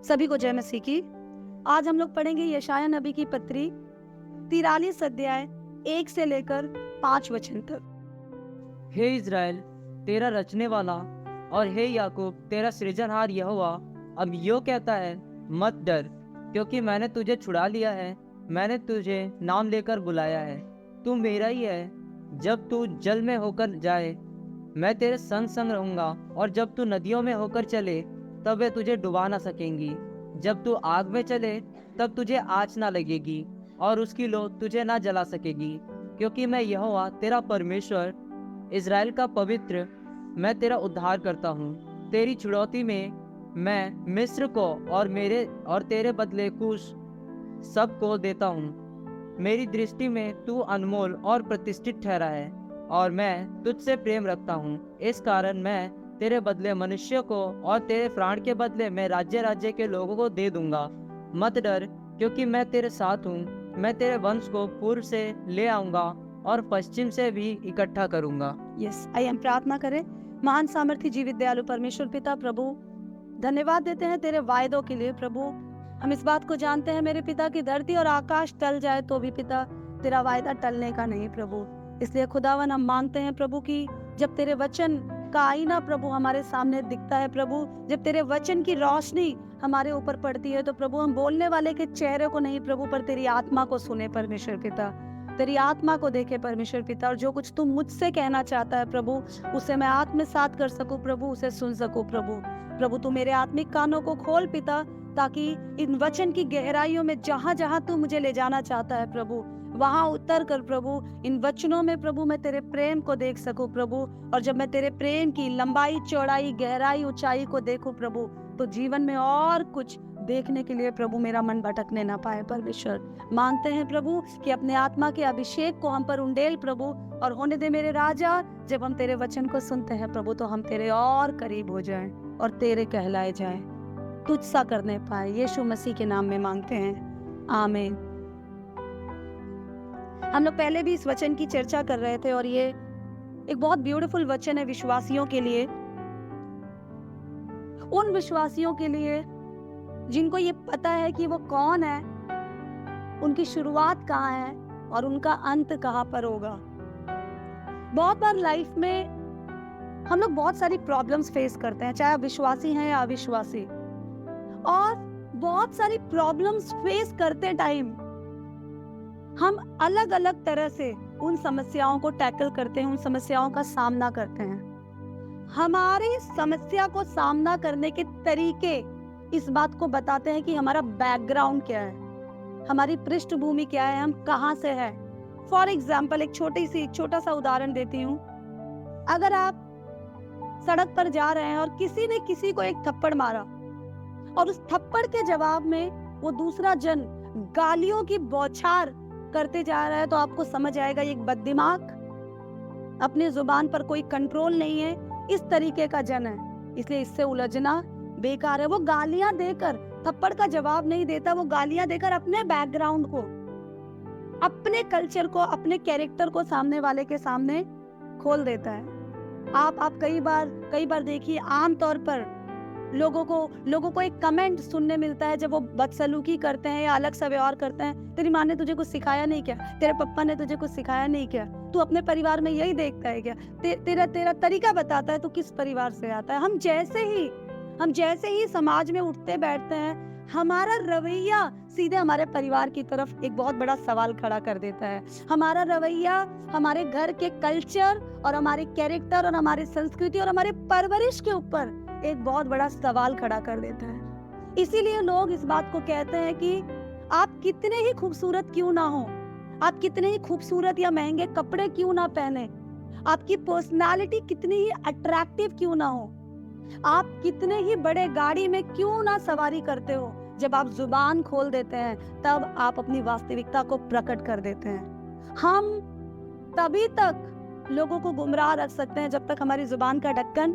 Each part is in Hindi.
सभी को जय मसीह की। आज हम लोग पढ़ेंगे यशाया नबी की पत्री 43 अध्याय 1 से लेकर 5 वचन तक। हे इज़राइल, तेरा रचने वाला और हे याकूब तेरा सृजनहार यहोवा अब यो कहता है, मत डर, क्योंकि मैंने तुझे छुड़ा लिया है, मैंने तुझे नाम लेकर बुलाया है, तू मेरा ही है। जब तू जल में होकर जाए मैं तेरे संग संग रहूंगा, और जब तू नदियों में होकर चले तब वे तुझे डुबा ना सकेंगी। जब तू आग में चले तब तुझे आँच ना लगेगी, और उसकी लो तुझे ना जला सकेगी, क्योंकि मैं यहोवा तेरा परमेश्वर, इज़राइल का पवित्र, मैं तेरा उद्धार करता हूँ। तेरी छुड़ौती में मैं मिस्र को और तेरे बदले कुश सब को देता हूँ। मेरी दृष्टि में तू अनमोल और प्रतिष्ठित ठहरा है, और मैं तुझसे प्रेम रखता हूँ। इस कारण मैं तेरे बदले मनुष्य को और तेरे प्राण के बदले मैं राज्य राज्य के लोगों को दे दूंगा। मत डर, क्योंकि मैं तेरे साथ हूँ। मैं तेरे वंश को पूर्व से ले आऊंगा और पश्चिम से भी इकट्ठा करूंगा। यस, आइए हम प्रार्थना करें। महान सामर्थी जीवित दयालु परमेश्वर पिता प्रभु, धन्यवाद देते हैं तेरे वायदों के लिए। प्रभु, हम इस बात को जानते हैं मेरे पिता की धरती और आकाश टल जाए तो भी पिता तेरा वायदा टलने का नहीं प्रभु। इसलिए खुदावन हम मांगते हैं प्रभु कि जब तेरे वचन का आईना प्रभु हमारे सामने दिखता है प्रभु, जब तेरे वचन की रोशनी हमारे ऊपर पड़ती है तो प्रभु हम बोलने वाले के चेहरे को नहीं प्रभु, पर तेरी आत्मा को सुने परमेश्वर पिता, तेरी आत्मा को देखे परमेश्वर पिता, और जो कुछ तू मुझसे कहना चाहता है प्रभु उसे मैं आत्मसात कर सकूं प्रभु, उसे सुन सकूं प्रभु। प्रभु तू मेरे आत्मिक कानों को खोल पिता, ताकि इन वचन की गहराइयों में जहां जहां तू मुझे ले जाना चाहता है प्रभु वहां उतर कर प्रभु इन वचनों में प्रभु मैं तेरे प्रेम को देख सकूं प्रभु, और जब मैं तेरे प्रेम की लंबाई चौड़ाई गहराई ऊंचाई को देखूं प्रभु तो जीवन में और कुछ देखने के लिए प्रभु मेरा मन भटकने ना पाए। परमेश्वर मांगते हैं प्रभु कि अपने आत्मा के अभिषेक को हम पर उंडेल प्रभु, और होने दे मेरे राजा, जब हम तेरे वचन को सुनते हैं प्रभु तो हम तेरे और करीब हो जाएं और तेरे कहलाए जाएं, तुझ सा करने पाए। यीशु मसीह के नाम में मांगते हैं, आमीन। हम लोग पहले भी इस वचन की चर्चा कर रहे थे और ये एक बहुत ब्यूटीफुल वचन है विश्वासियों के लिए, उन विश्वासियों के लिए जिनको ये पता है कि वो कौन है, उनकी शुरुआत कहाँ है और उनका अंत कहाँ पर होगा। बहुत बार लाइफ में हम लोग बहुत सारी प्रॉब्लम्स फेस करते हैं, चाहे आप विश्वासी हैं या अविश्वासी, और बहुत सारी प्रॉब्लम्स फेस करते टाइम हम अलग अलग तरह से उन समस्याओं को टैकल करते हैं, उन समस्याओं का सामना करते हैं। हमारी समस्या को सामना करने के तरीके इस बात को बताते हैं कि हमारा बैकग्राउंड क्या है, हमारी पृष्ठभूमि क्या है, हम कहाँ से हैं। फॉर एग्जाम्पल एक छोटा सा उदाहरण देती हूँ। अगर आप सड़क पर जा रहे हैं और किसी ने किसी को एक थप्पड़ मारा और उस थप्पड़ के जवाब में वो दूसरा जन गालियों की बौछार करते जा रहा है तो आपको समझ आएगा ये एक बददिमाग, अपने जुबान पर कोई कंट्रोल नहीं है, इस तरीके का जन है। इसलिए इससे उलझना बेकार है। वो गालियां देकर थप्पड़ का जवाब नहीं देता, वो गालियां देकर अपने बैकग्राउंड को, अपने कल्चर को, अपने कैरेक्टर को सामने वाले के सामने खोल देता है। आप कई बार देखिए, आमतौर पर लोगों को एक कमेंट सुनने मिलता है जब वो बदसलूकी करते हैं या अलग सा व्यवहार करते हैं, तेरी माँ ने तुझे कुछ सिखाया नहीं क्या, तेरे पापा ने तुझे कुछ सिखाया नहीं क्या, तू अपने परिवार में यही देखता है क्या, तेरा तरीका बताता है तू किस परिवार से आता है। हम जैसे ही समाज में उठते बैठते हैं, हमारा रवैया सीधे हमारे परिवार की तरफ एक बहुत बड़ा सवाल खड़ा कर देता है। हमारा रवैया हमारे घर के कल्चर और हमारे कैरेक्टर और हमारी संस्कृति और हमारे परवरिश के ऊपर एक बहुत बड़ा सवाल खड़ा कर देता है। इसीलिए लोग इस बात को कहते हैं कि आप कितने ही खूबसूरत क्यों ना हो, आप कितने ही खूबसूरत या महंगे कपड़े क्यों ना पहने, आपकी पर्सनालिटी कितनी ही अट्रैक्टिव क्यों ना हो, आप कितने ही बड़े गाड़ी में क्यों ना सवारी करते हो, जब आप जुबान खोल देते हैं तब आप अपनी वास्तविकता को प्रकट कर देते हैं। हम तभी तक लोगों को गुमराह रख सकते हैं जब तक हमारी जुबान का ढक्कन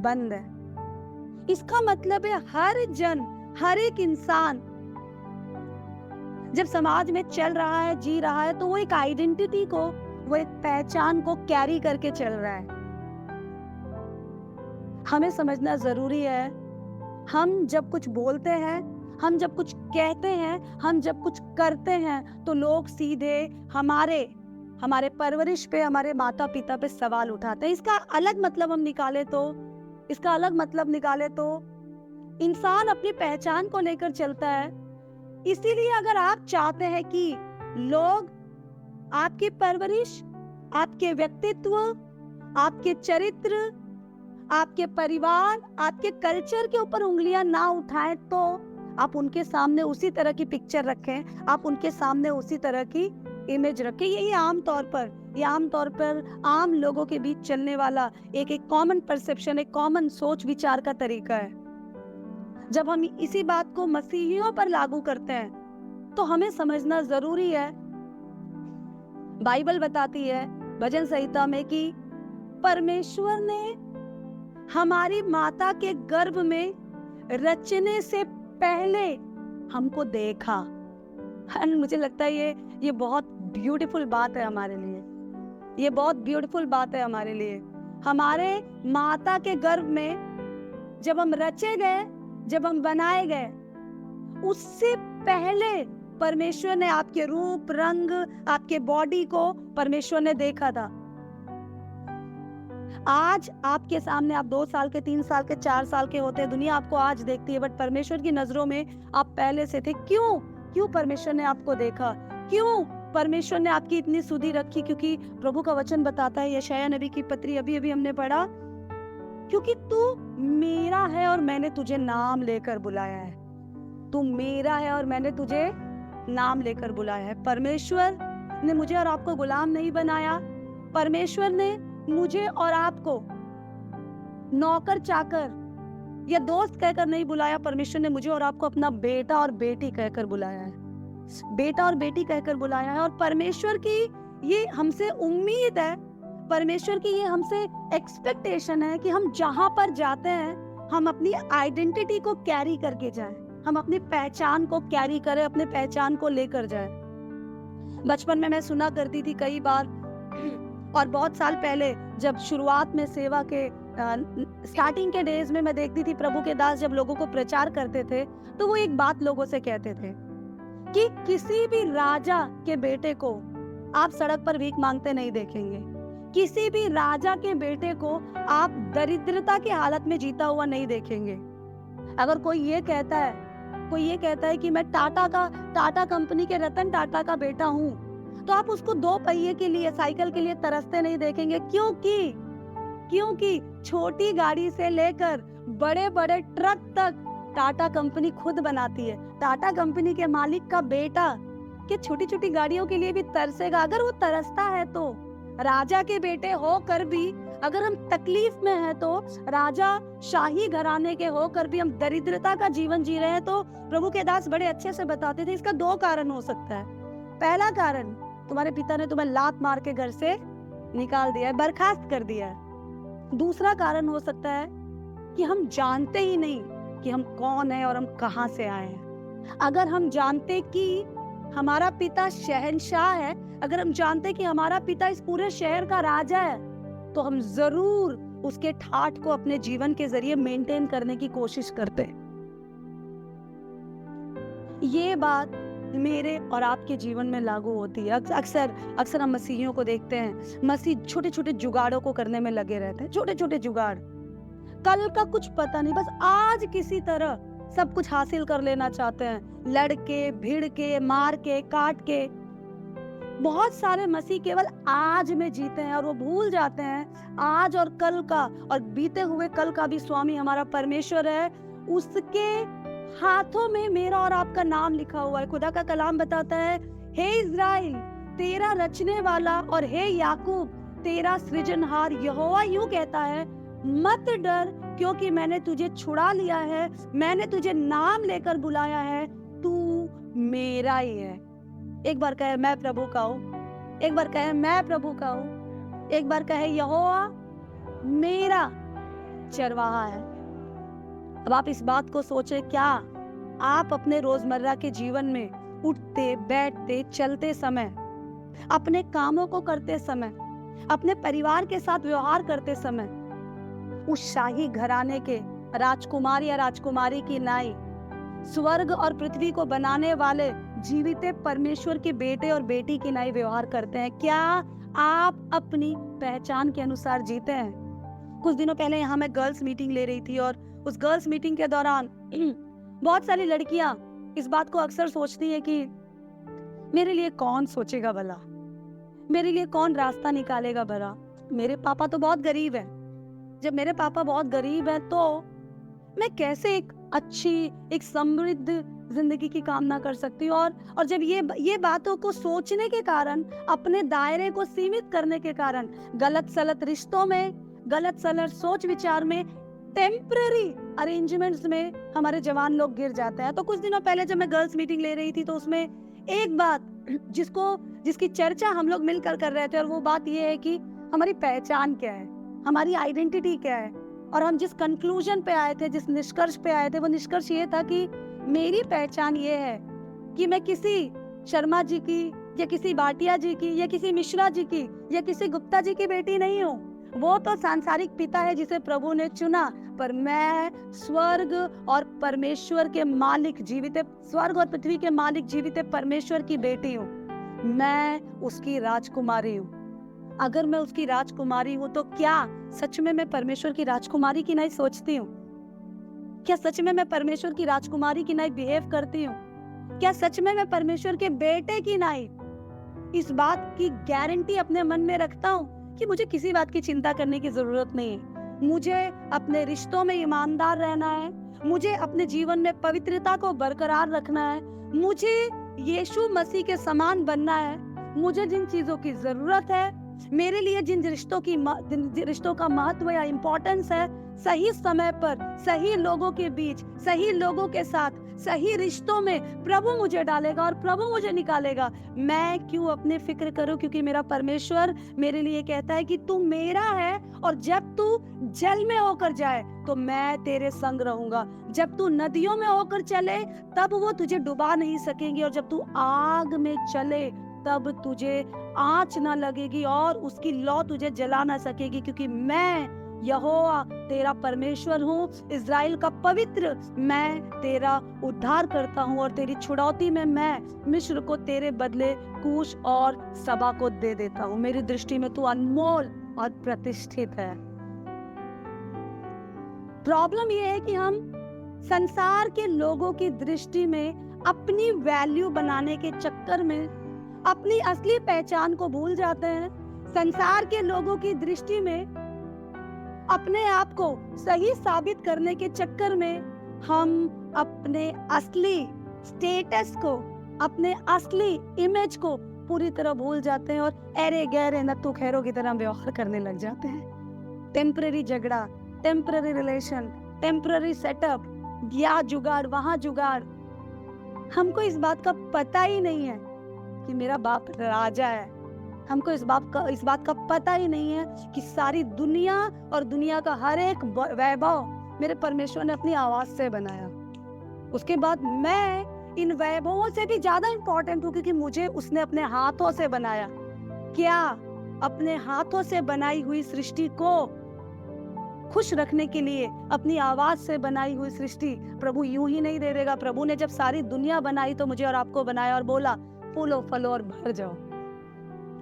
बंद है। इसका मतलब है हर एक इंसान जब समाज में चल रहा है, जी रहा है, तो वो एक आइडेंटिटी को, वो एक पहचान को कैरी करके चल रहा है। हमें समझना जरूरी है हम जब कुछ बोलते हैं, हम जब कुछ कहते हैं, हम जब कुछ करते हैं, तो लोग सीधे हमारे परवरिश पे, हमारे माता पिता पे सवाल उठाते हैं। इसका अलग मतलब निकाले तो इंसान अपनी पहचान को लेकर चलता है। इसीलिए अगर आप चाहते हैं कि लोग आपकी परवरिश, आपके व्यक्तित्व, आपके चरित्र, आपके परिवार, आपके कल्चर के ऊपर उंगलियां ना उठाएं, तो आप उनके सामने उसी तरह की पिक्चर रखें, आप उनके सामने उसी तरह की इमेज रखें। यही आमतौर पर आम लोगों के बीच चलने वाला एक कॉमन परसेप्शन, एक कॉमन सोच विचार का तरीका है। जब हम इसी बात को मसीहियों पर लागू करते हैं तो हमें समझना जरूरी है, बाइबल बताती है भजन संहिता में कि परमेश्वर ने हमारी माता के गर्भ में रचने से पहले हमको देखा। मुझे लगता है ये बहुत ब्यूटीफुल बात है हमारे लिए। ये बहुत ब्यूटीफुल बात है हमारे लिए। हमारे माता के गर्भ में जब हम रचे गए, जब हम बनाए गए, उससे पहले परमेश्वर ने आपके रूप, रंग, आपके बॉडी को परमेश्वर ने देखा था। आज आपके सामने आप 2 साल के, 3 साल के, 4 साल के होते हैं, दुनिया आपको आज देखती है, बट परमेश्वर की नजरों में आप पहले से थे। क्यों परमेश्वर ने आपको देखा? क्यों परमेश्वर ने आपकी इतनी सुधि रखी? क्योंकि प्रभु का वचन बताता है, यशायाह नबी की पत्री अभी हमने पढ़ा, क्योंकि तू मेरा है और मैंने तुझे नाम लेकर बुलाया है। तू मेरा है और मैंने तुझे नाम लेकर बुलाया है। परमेश्वर ने मुझे और आपको गुलाम नहीं बनाया। परमेश्वर ने मुझे और आपको नौकर चाकर या दोस्त कहकर नहीं बुलाया। परमेश्वर ने मुझे और आपको अपना बेटा और बेटी कहकर बुलाया है। बेटा और बेटी कहकर बुलाया है। और परमेश्वर की ये हमसे उम्मीद है, परमेश्वर की ये हमसे एक्सपेक्टेशन है कि हम जहां पर जाते हैं हम अपनी आइडेंटिटी को कैरी करके जाएं, हम अपनी पहचान को कैरी करें, अपने पहचान को लेकर जाएं। बचपन में मैं सुना करती थी कई बार, और बहुत साल पहले जब शुरुआत में सेवा के स्टार्टिंग के डेज में मैं देखती थी प्रभु के दास जब लोगों को प्रचार करते थे, तो वो एक बात लोगों से कहते थे कि किसी भी राजा के बेटे को आप सड़क पर भीख मांगते नहीं देखेंगे। किसी भी राजा के बेटे को आप दरिद्रता की हालत में जीता हुआ नहीं देखेंगे। अगर कोई ये कहता है कि मैं टाटा कंपनी के रतन टाटा का बेटा हूँ, तो आप उसको 2 पहिए के लिए, साइकिल के लिए तरसते नहीं देखेंगे। क्योंकि छोटी गाड़ी से लेकर बड़े बड़े ट्रक तक टाटा कंपनी खुद बनाती है। टाटा कंपनी के मालिक का बेटा कि छोटी छोटी गाड़ियों के लिए भी तरसेगा। अगर वो तरसता है तो राजा के बेटे होकर भी अगर हम तकलीफ में हैं, तो राजा शाही घराने के होकर भी हम दरिद्रता का जीवन जी रहे हैं, तो प्रभु के दास बड़े अच्छे से बताते थे इसका 2 कारण हो सकता है। पहला कारण, तुम्हारे पिता ने तुम्हें लात मार के घर से निकाल दिया है, बर्खास्त कर दिया है। दूसरा कारण हो सकता है कि हम जानते ही नहीं कि हम कौन है और हम कहां से आए हैं। अगर हम जानते कि हमारा पिता शहंशाह है, अगर हम जानते कि हमारा पिता इस पूरे शहर का राजा है, तो हम जरूर उसके ठाठ को अपने जीवन के जरिए मेंटेन करने की कोशिश करते। ये बात मेरे और आपके जीवन में लागू होती है। अक्सर हम मसीहियों को देखते हैं, मसीह छोटे छोटे जुगाड़ों को करने में लगे रहते हैं। छोटे छोटे जुगाड़, कल का कुछ पता नहीं, बस आज किसी तरह सब कुछ हासिल कर लेना चाहते हैं, लड़के भिड़ के, मार के, काट के। बहुत सारे मसीह केवल आज में जीते हैं और वो भूल जाते हैं आज और कल का, और बीते हुए कल का भी स्वामी हमारा परमेश्वर है, उसके हाथों में मेरा और आपका नाम लिखा हुआ है। खुदा का कलाम बताता है, हे इज़राइल तेरा रचने वाला और हे याकूब तेरा सृजनहार यहोवा यूं कहता है, मत डर क्योंकि मैंने तुझे छुड़ा लिया है, मैंने तुझे नाम लेकर बुलाया है, तू मेरा ही है। एक बार कहे मैं प्रभु का हूँ, एक बार कहे मैं प्रभु का हूँ, एक बार कहे यहोवा मेरा चरवाहा है। अब आप इस बात को सोचे, क्या आप अपने रोजमर्रा के जीवन में उठते, बैठते, चलते समय, अपने कामों को करते समय, अपने परिवार के साथ व्यवहार करते समय उस शाही घराने के राजकुमार या राजकुमारी की नाई, स्वर्ग और पृथ्वी को बनाने वाले जीवित परमेश्वर के बेटे और बेटी की नाई व्यवहार करते हैं? क्या आप अपनी पहचान के अनुसार जीते हैं? कुछ दिनों पहले यहाँ मैं गर्ल्स मीटिंग ले रही थी और उस गर्ल्स मीटिंग के दौरान बहुत सारी लड़कियां इस बात को अक्सर सोचती है कि मेरे लिए कौन सोचेगा भला, मेरे लिए कौन रास्ता निकालेगा भला। मेरे पापा तो बहुत गरीब है, जब मेरे पापा बहुत गरीब है तो मैं कैसे एक अच्छी, एक समृद्ध जिंदगी की कामना कर सकती हूँ। और जब ये बातों को सोचने के कारण, अपने दायरे को सीमित करने के कारण, गलत सलत रिश्तों में, गलत सलत सोच विचार में, टेम्पररी अरेंजमेंट्स में हमारे जवान लोग गिर जाते हैं। तो कुछ दिनों पहले जब मैं गर्ल्स मीटिंग ले रही थी तो उसमें एक बात जिसकी चर्चा हम लोग मिलकर कर रहे थे, और वो बात ये है कि हमारी पहचान क्या है, हमारी आइडेंटिटी क्या है। और हम जिस कंक्लूजन पे आए थे, जिस निष्कर्ष पे आए थे, वो निष्कर्ष ये था कि मेरी पहचान ये है कि मैं किसी शर्मा जी की या किसी भाटिया जी की या किसी मिश्रा जी की या किसी गुप्ता जी की बेटी नहीं हूँ। वो तो सांसारिक पिता है जिसे प्रभु ने चुना, पर मैं स्वर्ग और परमेश्वर के मालिक, जीवित स्वर्ग और पृथ्वी के मालिक जीवित परमेश्वर की बेटी हूँ। मैं उसकी राजकुमारी हूँ। अगर मैं उसकी राजकुमारी हूँ तो क्या सच में मैं परमेश्वर की राजकुमारी की नहीं सोचती हूँ? क्या सच में मैं परमेश्वर की राजकुमारी की नहीं बिहेव करती हूँ? क्या सच में मैं परमेश्वर के बेटे की नहीं इस बात की गारंटी अपने मन में रखता हूँ कि मुझे किसी बात की चिंता करने की जरूरत नहीं है। मुझे अपने रिश्तों में ईमानदार रहना है, मुझे अपने जीवन में पवित्रता को बरकरार रखना है, मुझे यीशु मसीह के समान बनना है। मुझे जिन चीजों की जरूरत है, मेरे लिए जिन रिश्तों का महत्व या इम्पोर्टेंस है, सही समय पर, सही लोगों के बीच, सही लोगों के साथ, सही रिश्तों में प्रभु मुझे डालेगा और प्रभु मुझे निकालेगा। मैं क्यों अपने फिक्र करूं, क्योंकि मेरा परमेश्वर मेरे लिए कहता है कि तू मेरा है, और जब तू जल में होकर जाए तो मैं तेरे संग रहूंगा। जब तू नदियों में होकर चले तब वो तुझे डुबा नहीं सकेंगे, और जब तू आग में चले तब तुझे आंच ना लगेगी और उसकी लौ तुझे जला ना सकेगी, क्योंकि मैं यहोवा तेरा परमेश्वर हूँ, इज़राइल का पवित्र। मैं तेरा उद्धार करता हूँ और तेरी छुड़ौती में मैं मिस्र को तेरे बदले कूश और सबा को दे देता हूँ। मेरी दृष्टि में तू अनमोल और प्रतिष्ठित है। प्रॉब्लम ये है कि हम संसार के लोगों की दृष्टि में अपनी वैल्यू बनाने के चक्कर में अपनी असली पहचान को भूल जाते हैं। संसार के लोगों की दृष्टि में अपने आप को सही साबित करने के चक्कर में हम अपने असली स्टेटस को, अपने असली इमेज को पूरी तरह भूल जाते हैं और अरे गहरे नत्थु खैरों की तरह व्यवहार करने लग जाते हैं। टेम्पररी झगड़ा, टेम्पररी रिलेशन, टेम्पररी सेटअप, या जुगाड़ वहां जुगाड़। हमको इस बात का पता ही नहीं है कि मेरा बाप राजा है। हमको इस बात का पता ही नहीं है कि सारी दुनिया और दुनिया का हर एक वैभव मेरे परमेश्वर ने अपनी आवाज से बनाया। उसके बाद मैं इन वैभवों से भी ज्यादा इंपॉर्टेंट हूँ, क्योंकि मुझे उसने अपने हाथों से बनाया। क्या अपने हाथों से बनाई हुई सृष्टि को खुश रखने के लिए अपनी आवाज से बनाई हुई सृष्टि प्रभु यूं ही नहीं दे देगा। प्रभु ने जब सारी दुनिया बनाई तो मुझे और आपको बनाया और बोला फूलो फलो और भर जाओ।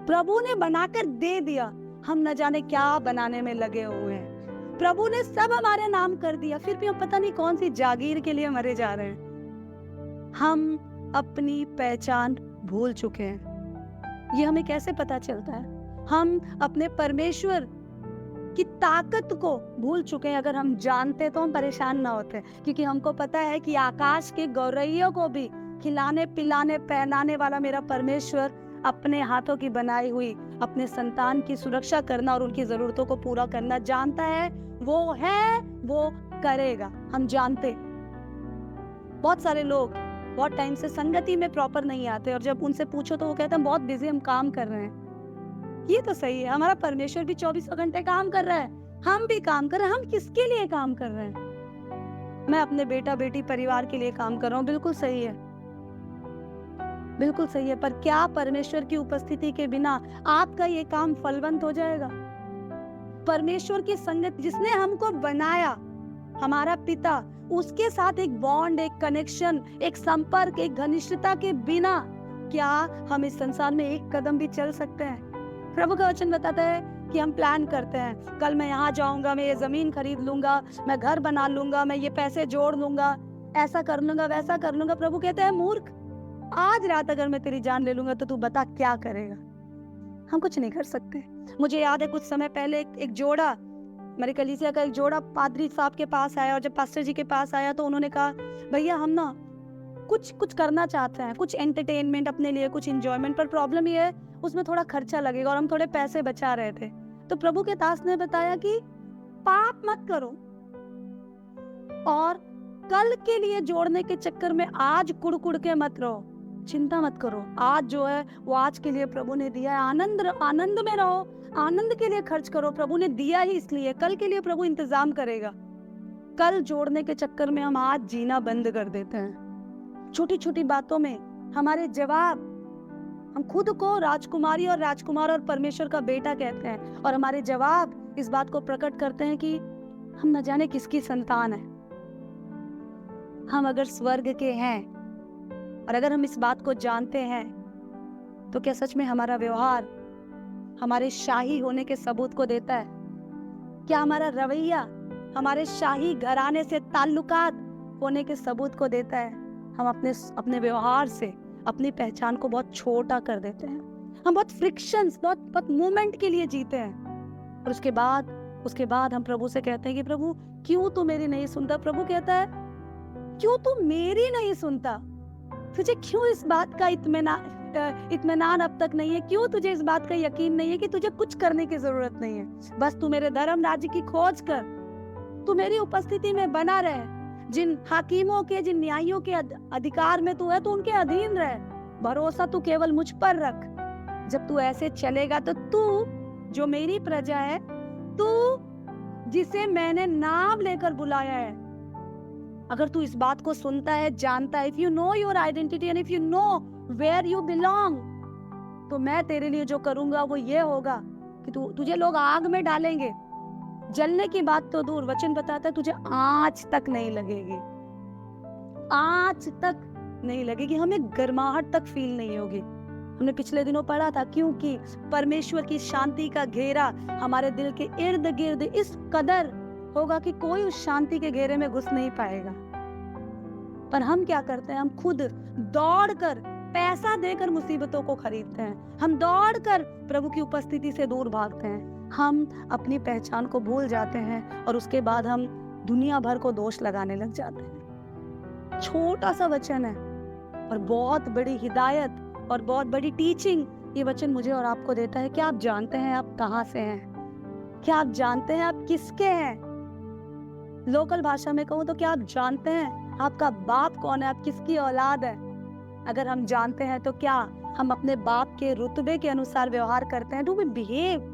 प्रभु ने बनाकर दे दिया, हम न जाने क्या बनाने में लगे हुए हैं। प्रभु ने सब हमारे नाम कर दिया, फिर भी हम पता नहीं कौन सी जागीर के लिए मरे जा रहे हैं। हम अपनी पहचान भूल चुके हैं। ये हमें कैसे पता चलता है? हम अपने परमेश्वर की ताकत को भूल चुके हैं। अगर हम जानते तो हम परेशान ना होते, क्योंकि हमको पता है कि आकाश के गौरैयों को भी खिलाने पिलाने पहनाने वाला मेरा परमेश्वर अपने हाथों की बनाई हुई अपने संतान की सुरक्षा करना और उनकी जरूरतों को पूरा करना जानता है। वो करेगा, हम जानते। बहुत सारे लोग बहुत टाइम से संगति में प्रॉपर नहीं आते, और जब उनसे पूछो तो वो कहते हैं बहुत बिजी, हम काम कर रहे हैं। ये तो सही है, हमारा परमेश्वर भी 24 घंटे काम कर रहा है, हम भी काम कर रहे हैं। हम किसके लिए काम कर रहे हैं? मैं अपने बेटा बेटी परिवार के लिए काम कर रहा हूँ, बिल्कुल सही है, बिल्कुल सही है। पर क्या परमेश्वर की उपस्थिति के बिना आपका ये काम फलवंत हो जाएगा? परमेश्वर की संगत, जिसने हमको बनाया, हमारा पिता, उसके साथ एक बॉन्ड, एक कनेक्शन, एक संपर्क, एक घनिष्ठता के बिना क्या हम इस संसार में एक कदम भी चल सकते हैं? प्रभु का वचन बताता है कि हम प्लान करते हैं, कल मैं यहाँ जाऊंगा, मैं ये जमीन खरीद लूंगा, मैं घर बना लूंगा, मैं ये पैसे जोड़ लूंगा, ऐसा कर लूंगा, वैसा कर लूंगा। प्रभु कहते हैं, मूर्ख, आज रात अगर मैं तेरी जान ले लूंगा तो तू बता क्या करेगा? हम कुछ नहीं कर सकते। मुझे याद है कुछ समय पहले एक जोड़ा, मेरे कलीसिया का एक जोड़ा पादरी साहब के पास आया, और जब पास्टर जी के पास आया तो उन्होंने कहा, भैया हम ना कुछ करना चाहते हैं, कुछ एंटरटेनमेंट अपने लिए, कुछ एंजॉयमेंट, पर प्रॉब्लम ये है उसमें थोड़ा खर्चा लगेगा और हम थोड़े पैसे बचा रहे थे। तो प्रभु के दास ने बताया कि पाप मत करो और कल के लिए जोड़ने के चक्कर में आज कुड़ के मत रहो, चिंता मत करो। आज जो है वो आज के लिए प्रभु ने दिया है, आनंद में रहो, आनंद के लिए खर्च करो। प्रभु ने दिया ही इसलिए, कल के लिए प्रभु इंतजाम करेगा। कल जोड़ने के चक्कर में हम आज जीना बंद कर देते हैं। छोटी छोटी बातों में हमारे जवाब, हम खुद को राजकुमारी और राजकुमार और परमेश्वर का बेटा कहते हैं, और हमारे जवाब इस बात को प्रकट करते हैं कि हम न जाने किसकी संतान है। हम अगर स्वर्ग के हैं और अगर हम इस बात को जानते हैं तो क्या सच में हमारा व्यवहार हमारे शाही होने के सबूत को देता है? क्या हमारा रवैया हमारे शाही घराने से ताल्लुकात होने के सबूत को देता है? हम अपने व्यवहार से अपनी पहचान को बहुत छोटा कर देते हैं। हम बहुत फ्रिक्शंस, बहुत मोमेंट के लिए जीते हैं, और उसके बाद हम प्रभु से कहते हैं कि प्रभु क्यों तू मेरी नहीं सुनता? प्रभु कहता है, क्यों तू मेरी नहीं सुनता? तुझे क्यों इस बात का इत्मीनान अब तक नहीं है? क्यों तुझे इस बात का यकीन नहीं है कि तुझे कुछ करने की जरूरत नहीं है? बस तू मेरे धर्म राज्य की खोज कर, तू मेरी उपस्थिति में बना रहे, जिन हाकिमों के, जिन न्यायियों के अधिकार में तू है, तू उनके अधीन रहे। भरोसा तू केवल मुझ पर रख। जब तू ऐसे चलेगा तो तू जो मेरी प्रजा है, तू जिसे मैंने नाम लेकर बुलाया है, अगर तू इस बात को सुनता है, जानता है, if you know your identity and if you know where you belong, तो मैं तेरे लिए जो करूंगा वो ये होगा कि तुझे लोग आग में डालेंगे, जलने की बात तो दूर, वचन बताता है तुझे आँच तक नहीं लगेगी, आँच तक नहीं लगेगी, हमें गर्माहट तक फील नहीं होगी। हमने पिछले दिनों पढ़ा था, क्योंकि परमेश्वर की शांति का घेरा हमारे दिल के इर्द गिर्द इस कदर होगा कि कोई उस शांति के घेरे में घुस नहीं पाएगा। पर हम क्या करते हैं? हम खुद दौड़कर, पैसा देकर मुसीबतों को खरीदते हैं। हम दौड़कर प्रभु की उपस्थिति से दूर भागते हैं। हम अपनी पहचान को भूल जाते हैं और उसके बाद हम दुनिया भर को दोष लगाने लग जाते हैं। छोटा सा वचन है और बहुत बड़ी हिदायत और बहुत बड़ी टीचिंग ये वचन मुझे और आपको देता है। क्या आप जानते हैं आप कहाँ से हैं? क्या आप जानते हैं आप किसके हैं? लोकल भाषा में कहूँ तो क्या आप जानते हैं आपका बाप कौन है? आप किसकी औलाद है? अगर हम जानते हैं तो क्या हम अपने बाप के रुतबे के अनुसार व्यवहार करते हैं? Do we behave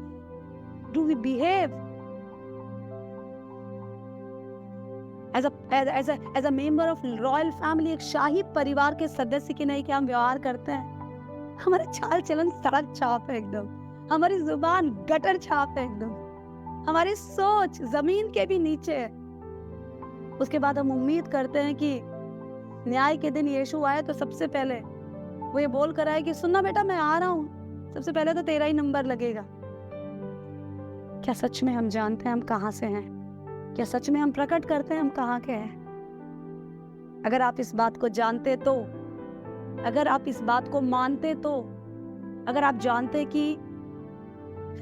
as a member of royal family? एक शाही परिवार के सदस्य की नहीं क्या हम व्यवहार करते हैं? हमारे चाल चलन सड़क छाप है एकदम, हमारी जुबान गटर छाप है एकदम, हमारी सोच जमीन के भी नीचे है। उसके बाद हम उम्मीद करते हैं कि न्याय के दिन यीशु आए तो सबसे पहले वो ये बोल कर आए कि सुनना बेटा मैं आ रहा हूँ, सबसे पहले तो तेरा ही नंबर लगेगा। क्या सच में हम जानते हैं हम कहाँ से हैं? क्या सच में हम प्रकट करते हैं हम कहाँ के हैं? अगर आप इस बात को जानते तो, अगर आप इस बात को मानते तो, अगर आप जानते कि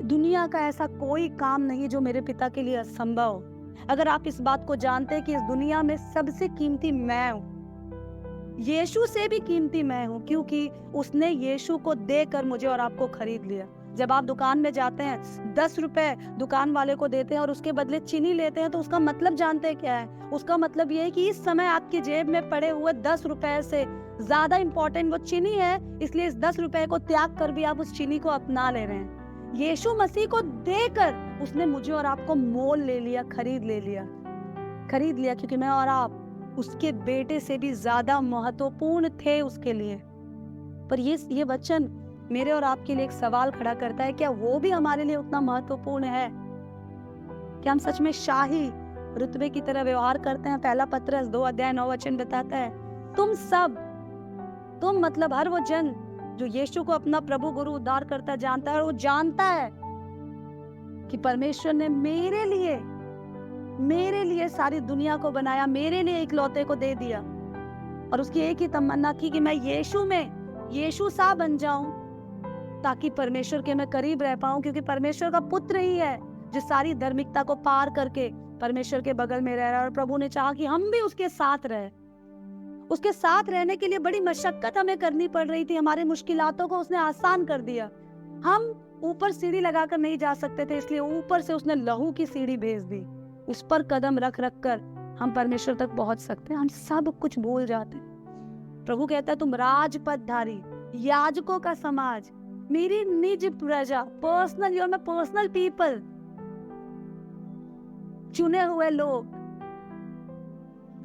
दुनिया का ऐसा कोई काम नहीं जो मेरे पिता के लिए असंभव हो, अगर आप इस बात को जानते कि इस दुनिया में सबसे कीमती मैं हूं, यीशु से भी कीमती मैं हूं, क्योंकि उसने यीशु को देकर मुझे और आपको खरीद लिया। जब आप दुकान में जाते हैं, 10 रुपए दुकान वाले को देते हैं और उसके बदले चीनी लेते हैं, तो उसका मतलब जानते हैं क्या है? उसका मतलब ये है कि इस समय आपकी जेब में पड़े हुए 10 रुपए से ज्यादा इंपॉर्टेंट वो चीनी है, इसलिए इस 10 रुपए को त्याग कर भी आप उस चीनी को अपना ले रहे हैं। यीशु मसीह को देकर उसने मुझे और आपको मोल ले लिया, खरीद लिया, क्योंकि मैं और आप उसके बेटे से भी ज्यादा महत्वपूर्ण थे उसके लिए। पर ये वचन मेरे और आपके लिए एक सवाल खड़ा करता है, क्या वो भी हमारे लिए उतना महत्वपूर्ण है? क्या हम सच में शाही रुतबे की तरह व्यवहार करते हैं। पहला पत्रस 2 अध्याय 9 वचन बताता है, तुम मतलब हर वो जन जो यीशु को अपना प्रभु गुरु उद्धार करता जानता है, और वो जानता है कि परमेश्वर ने मेरे लिए सारी दुनिया को बनाया, मेरे लिए इकलौते को दे दिया, और उसकी एक ही तमन्ना थी कि मैं यीशु सा बन जाऊं, ताकि परमेश्वर के मैं करीब रह पाऊं, क्योंकि परमेश्वर का पुत्र ही है जो सारी धार्मिकता को पार करके परमेश्वर के बगल में रह रहा है। और प्रभु ने चाहा कि हम भी उसके साथ रहे। उसके साथ रहने के लिए बड़ी मशक्कत हमें करनी पड़ रही थी। हमारे मुश्किलातों को उसने आसान कर दिया। हम ऊपर सीढ़ी लगाकर नहीं जा सकते थे, इसलिए ऊपर से उसने लहू की सीढ़ी भेज दी। उस पर कदम रख कर हम परमेश्वर तक पहुंच सकते हैं। हम सब कुछ भूल जाते हैं। प्रभु कहता है, तुम राजपदधारी, याजकों का समाज, मेरी निज प्रजा, पर्सनल पीपल, चुने हुए लोग।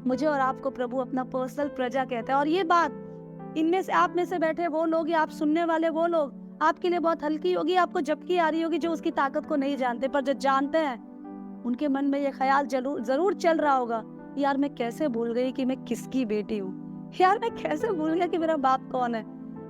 मुझे और आपको प्रभु अपना पर्सनल प्रजा कहता है। और ये बात इनमें से, आप में से बैठे वो लोग या आप सुनने वाले वो लोग, आपके लिए बहुत हल्की होगी, आपको झपकी आ रही होगी, जो उसकी ताकत को नहीं जानते। पर जो जानते हैं उनके मन में ये ख्याल जरूर चल रहा होगा, यार मैं कैसे भूल गई कि मैं किसकी बेटी हूँ, यार मैं कैसे भूल गया कि मेरा बाप कौन है,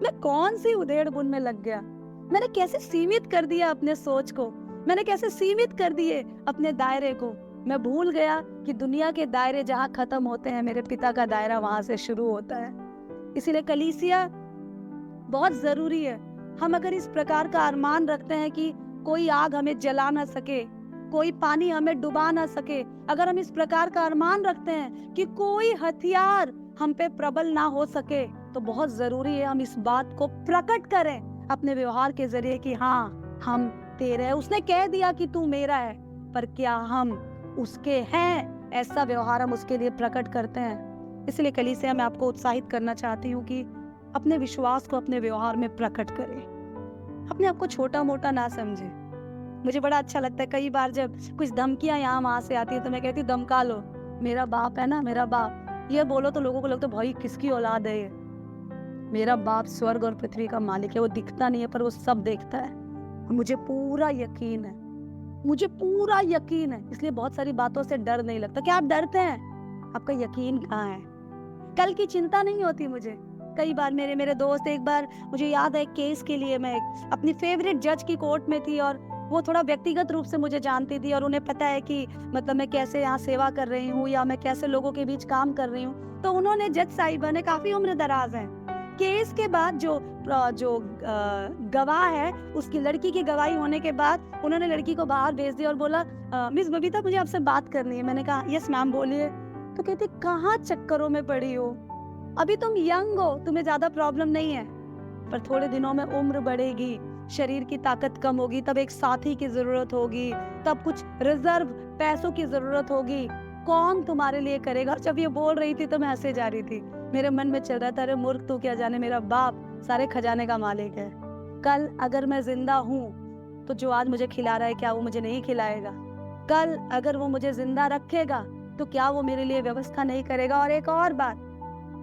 मैं कौन सी उधेड़ बुन में लग गया, मैंने कैसे सीमित कर दिया अपने सोच को, मैंने कैसे सीमित कर दिए अपने दायरे को। मैं भूल गया कि दुनिया के दायरे जहाँ खत्म होते हैं, मेरे पिता का दायरा वहां से शुरू होता है। इसीलिए कलीसिया बहुत जरूरी है। हम अगर इस प्रकार का अरमान रखते हैं कि कोई आग हमें जला ना सके, कोई पानी हमें डुबा ना सके, अगर हम इस प्रकार का अरमान रखते हैं कि कोई हथियार हम पे प्रबल ना हो सके, तो बहुत जरूरी है हम इस बात को प्रकट करें अपने व्यवहार के जरिए कि हाँ, हम तेरे हैं। उसने कह दिया कि तू मेरा है, पर क्या हम उसके हैं? ऐसा व्यवहार हम उसके लिए प्रकट करते हैं। इसलिए कलीसिया मैं आपको उत्साहित करना चाहती हूँ कि अपने विश्वास को अपने व्यवहार में प्रकट करें। अपने आप को छोटा मोटा ना समझे। मुझे बड़ा अच्छा लगता है कई बार जब कुछ धमकियां यहाँ वहां से आती है, तो मैं कहती हूँ धमका लो, मेरा बाप है ना, मेरा बाप, ये बोलो तो लोगों को लगता है भाई किसकी औलाद है ये। मेरा बाप स्वर्ग और पृथ्वी का मालिक है। वो दिखता नहीं है पर वो सब देखता है। मुझे पूरा यकीन है, इसलिए बहुत सारी बातों से डर नहीं लगता। क्या आप डरते हैं? आपका यकीन कहाँ है? कल की चिंता नहीं होती मुझे। कई बार मेरे दोस्त, एक बार मुझे याद है केस के लिए मैं अपनी फेवरेट जज की कोर्ट में थी, और वो थोड़ा व्यक्तिगत रूप से मुझे जानती थी, और उन्हें पता है कि मतलब मैं कैसे यहाँ सेवा कर रही हूँ या मैं कैसे लोगों के बीच काम कर रही हूँ। तो उन्होंने, जज साहिबा ने, काफी उम्र दराज है, केस के बाद जो गवाह है, उसकी लड़की की गवाही होने के बाद उन्होंने लड़की को बाहर भेज दिया और बोला, मिस बबीता मुझे आपसे बात करनी है। मैंने कहा यस मैम बोलिए। तो कहती, कहाँ चक्करों में पड़ी हो, अभी तुम यंग हो, तुम्हें ज्यादा प्रॉब्लम नहीं है, पर थोड़े दिनों में उम्र बढ़ेगी, शरीर की ताकत कम होगी, तब एक साथी की जरूरत होगी, तब कुछ रिजर्व पैसों की जरूरत होगी, कौन तुम्हारे लिए करेगा। जब ये बोल रही थी तो मैं हंसे जा रही थी। मेरे मन में चल रहा था, अरे मूर्ख तू क्या जाने, मेरा बाप सारे खजाने का मालिक है। कल अगर मैं जिंदा हूँ तो जो आज मुझे खिला रहा है, क्या वो मुझे नहीं खिलाएगा? कल अगर वो मुझे जिंदा रखेगा तो क्या वो मेरे लिए व्यवस्था नहीं करेगा? और एक और बात,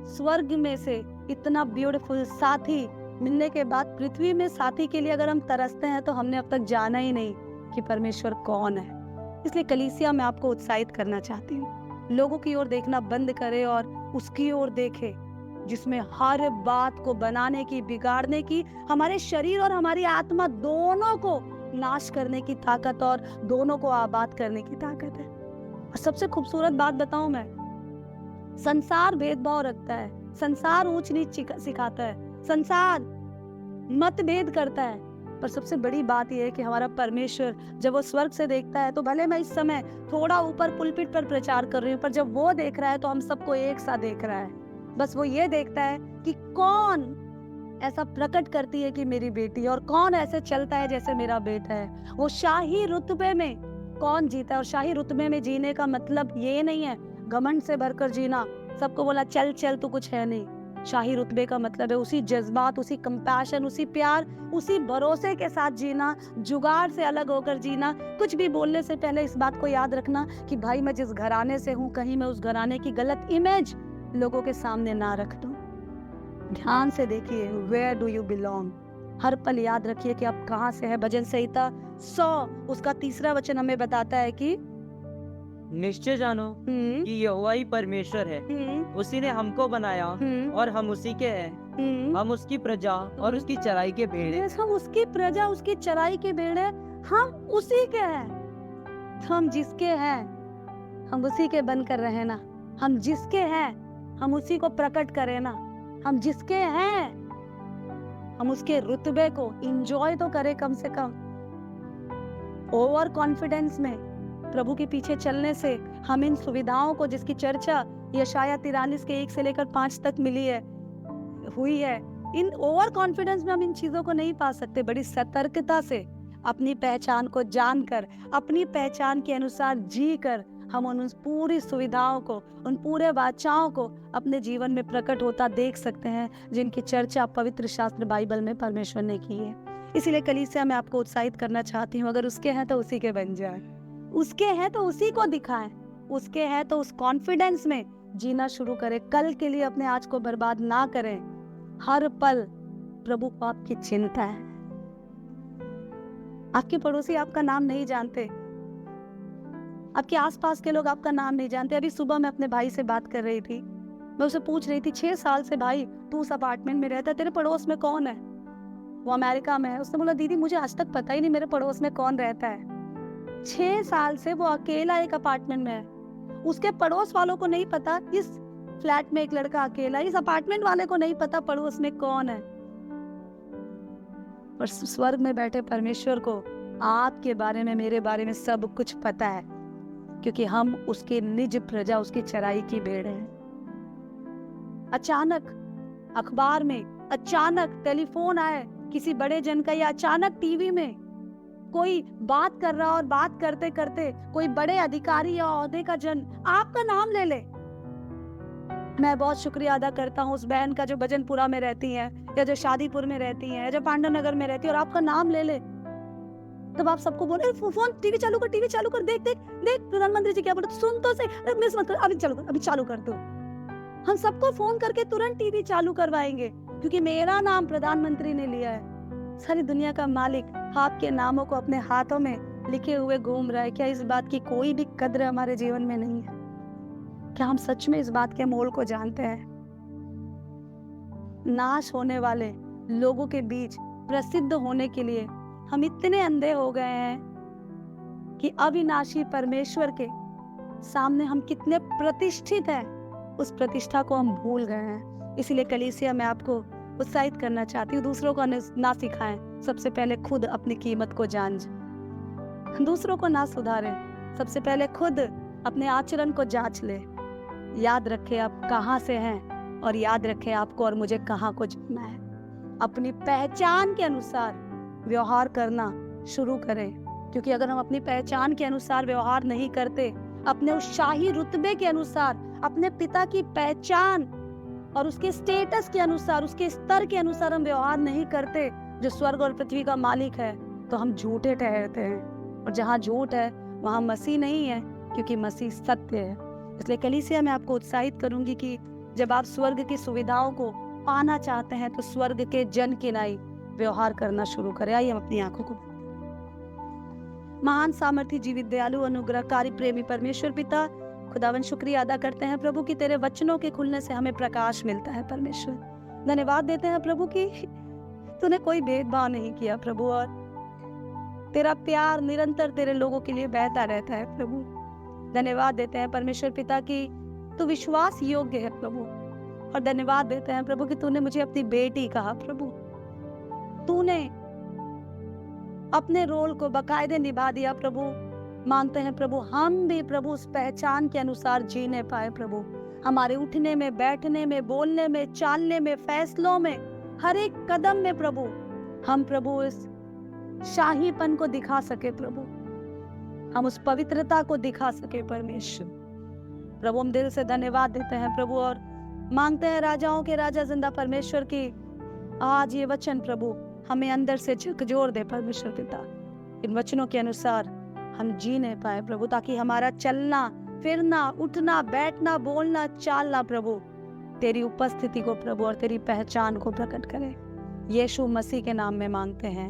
स्वर्ग में से इतना ब्यूटीफुल साथी मिलने के बाद पृथ्वी में साथी के लिए अगर हम तरसते हैं तो हमने अब तक जाना ही नहीं कि परमेश्वर कौन है। इसलिए कलीसिया मैं आपको उत्साहित करना चाहती हूँ, लोगों की ओर देखना बंद करे और उसकी ओर देखे जिसमें हर बात को बनाने की, बिगाड़ने की, हमारे शरीर और हमारी आत्मा दोनों को नाश करने की ताकत और दोनों को आबाद करने की ताकत है। और सबसे खूबसूरत बात बताऊं मैं, संसार भेदभाव रखता है, संसार ऊंच नीच सिखाता है, संसार मतभेद करता है, पर सबसे बड़ी बात यह है कि हमारा परमेश्वर जब वो स्वर्ग से देखता है, तो भले मैं इस समय थोड़ा ऊपर पुलपिट पर प्रचार कर रही हूँ, पर जब वो देख रहा है तो हम सबको एक साथ देख रहा है। बस वो ये देखता है कि कौन ऐसा प्रकट करती है कि मेरी बेटी, और कौन ऐसे चलता है जैसे मेरा बेटा है। वो शाही रुतबे में कौन जीता है। और शाही रुतबे में जीने का मतलब ये नहीं है घमंड से भरकर जीना, सबको बोला चल चल तू कुछ है नहीं। शाही रुतबे का मतलब है उसी जज्बात, उसी कंपैशन, उसी प्यार, उसी भरोसे के साथ जीना, जुगाड़ से अलग होकर जीना। कुछ भी बोलने से पहले इस बात को याद रखना कि भाई मैं जिस घराने से हूँ, कहीं मैं उस घराने की गलत इमेज लोगों के सामने ना रख दूं। ध्यान से देखिए, वेयर डू यू बिलोंग। हर पल याद रखिए कि आप कहाँ से है। भजन संहिता 100 उसका 3 वचन हमें बताता है कि निश्चय जानो हम्म, कि यहोवा ही परमेश्वर है। उसी ने हमको बनाया और हम उसी के हैं। हम उसकी प्रजा और उसकी चराई के भेड़ हैं। हम उसकी प्रजा, उसकी चराई के भेड़ हैं, हम उसी के हैं। तो हम जिसके हैं, हम उसी के बनकर रहे ना। हम जिसके हैं, हम उसी को प्रकट करें ना। हम जिसके हैं, हम उसके रुतबे को इंजॉय तो करें कम से कम। ओवर कॉन्फिडेंस में प्रभु के पीछे चलने से हम इन सुविधाओं को, जिसकी चर्चा यशाया 43 के 1 से लेकर 5 तक हुई है, इन ओवर कॉन्फिडेंस में हम इन चीजों को नहीं पा सकते। बड़ी सतर्कता से अपनी पहचान को जानकर, अपनी पहचान के अनुसार जी कर हम उन पूरी सुविधाओं को, उन पूरे वाचाओं को अपने जीवन में प्रकट होता देख सकते हैं, जिनकी चर्चा पवित्र शास्त्र बाइबल में परमेश्वर ने की है। इसीलिए कलीसिया में आपको उत्साहित करना चाहती हूँ, अगर उसके हैं तो उसी के बन जाए, उसके हैं तो उसी को दिखाएं, उसके हैं तो उस कॉन्फिडेंस में जीना शुरू करें। कल के लिए अपने आज को बर्बाद ना करें। हर पल प्रभु को आपकी चिंता है। आपके पड़ोसी आपका नाम नहीं जानते, आपके आसपास के लोग आपका नाम नहीं जानते। अभी सुबह मैं अपने भाई से बात कर रही थी, मैं उसे पूछ रही थी, 6 साल से भाई तू उस अपार्टमेंट में रहता है, तेरे पड़ोस में कौन है? वो अमेरिका में है। उसने बोला दीदी मुझे आज तक पता ही नहीं मेरे पड़ोस में कौन रहता है। 6 साल से वो अकेला एक अपार्टमेंट में है, उसके पड़ोस वालों को नहीं पता इस फ्लैट में एक लड़का अकेला, इस अपार्टमेंट वाले को नहीं पता पड़ोस में कौन है। और स्वर्ग में बैठे परमेश्वर को आपके बारे में, मेरे बारे में सब कुछ पता है, क्योंकि हम उसके निज प्रजा, उसकी चराई की भेड़ हैं। अचानक अखबार में, अचानक टेलीफोन आए किसी बड़े जन का, या अचानक टीवी में कोई बात कर रहा और बात करते करते कोई बड़े अधिकारी या ओहदे का जन आपका नाम ले ले। मैं बहुत शुक्रिया अदा करता हूँ उस बहन का जो भजनपुरा में रहती है, या जो शादीपुर में रहती है, या जो पांडवनगर में रहती है, और आपका नाम ले ले। तब आप सबको बोले फोन, टीवी चालू कर, टीवी चालू कर, देख देख देख प्रधानमंत्री जी क्या बोले, सुन तो सही, मिस मत कर, अभी चालू कर दो। हम सबको फोन करके तुरंत टीवी चालू करवाएंगे, क्योंकि मेरा नाम प्रधानमंत्री ने लिया है। सारी दुनिया का मालिक आपके नामों को अपने हाथों में लिखे हुए घूम रहा है। क्या इस बात की कोई भी कद्र हमारे जीवन में नहीं है? क्या हम सच में इस बात के मोल को जानते हैं? नाश होने वाले लोगों के बीच प्रसिद्ध होने के लिए हम इतने अंधे हो गए हैं कि अविनाशी परमेश्वर के सामने हम कितने प्रतिष्ठित हैं, उस प्रतिष्ठा को हम भूल गए हैं। इसीलिए कलीसिया में आपको उत्साहित करना चाहती हूँ, दूसरों को ना सिखाएं, सबसे पहले खुद अपनी कीमत को जान। दूसरों को ना सुधारें, सबसे पहले खुद अपने आचरण को जांच ले। याद रखें आप कहाँ से हैं, और याद रखें आपको और मुझे कहाँ को जाना है। अपनी पहचान के अनुसार व्यवहार करना शुरू करें, क्योंकि अगर हम अपनी पहचान के अनुसार व्यवहार नहीं करते, अपने उस शाही रुतबे के अनुसार, अपने पिता की पहचान और उसके स्टेटस के अनुसार, उसके स्तर के अनुसार हम व्यवहार नहीं करते, जो स्वर्ग और पृथ्वी का मालिक है, तो हम झूठे ठहरते हैं। और जहाँ झूठ है वहाँ मसीह नहीं है, क्योंकि मसीह सत्य है। इसलिए कलीसिया मैं आपको उत्साहित करूंगी कि जब आप स्वर्ग की सुविधाओं को पाना चाहते हैं, तो स्वर्ग के जन के नाई व्यवहार करना शुरू करें। आइए हम अपनी आंखों को। महान सामर्थी, जीवित, दयालु, अनुग्रहकारी, प्रेमी परमेश्वर पिता, खुदावन शुक्रिया अदा करते हैं प्रभु कि तेरे वचनों के खुलने से हमें प्रकाश मिलता है। परमेश्वर धन्यवाद देते हैं प्रभु कि तूने कोई भेदभाव नहीं किया प्रभु, और तेरा प्यार निरंतर तेरे लोगों के लिए बहता रहता है प्रभु। धन्यवाद देते हैं परमेश्वर पिता कि तू विश्वास योग्य है प्रभु, और धन्यवाद देते हैं प्रभु कि तूने मुझे अपनी बेटी कहा प्रभु। तूने अपने रोल को बाकायदे निभा दिया प्रभु। मांगते हैं प्रभु हम भी प्रभु उस पहचान के अनुसार जीने पाए प्रभु। हमारे उठने में, बैठने में, बोलने में, चालने में, फैसलों में, हर एक कदम में प्रभु हम प्रभु इस शाहीपन को दिखा सके प्रभु, हम उस पवित्रता को दिखा सके परमेश्वर। प्रभु हम दिल से धन्यवाद देते हैं प्रभु, और मांगते हैं राजाओं के राजा जिंदा परमेश्वर की आज ये वचन प्रभु हमें अंदर से झकझोर दे परमेश्वर पिता। इन वचनों के अनुसार हम जीने पाए प्रभु, ताकि हमारा चलना फिरना, उठना, बैठना, बोलना, चालना प्रभु तेरी उपस्थिति को प्रभु और तेरी पहचान को प्रकट करे। यीशु मसीह के नाम में मांगते हैं,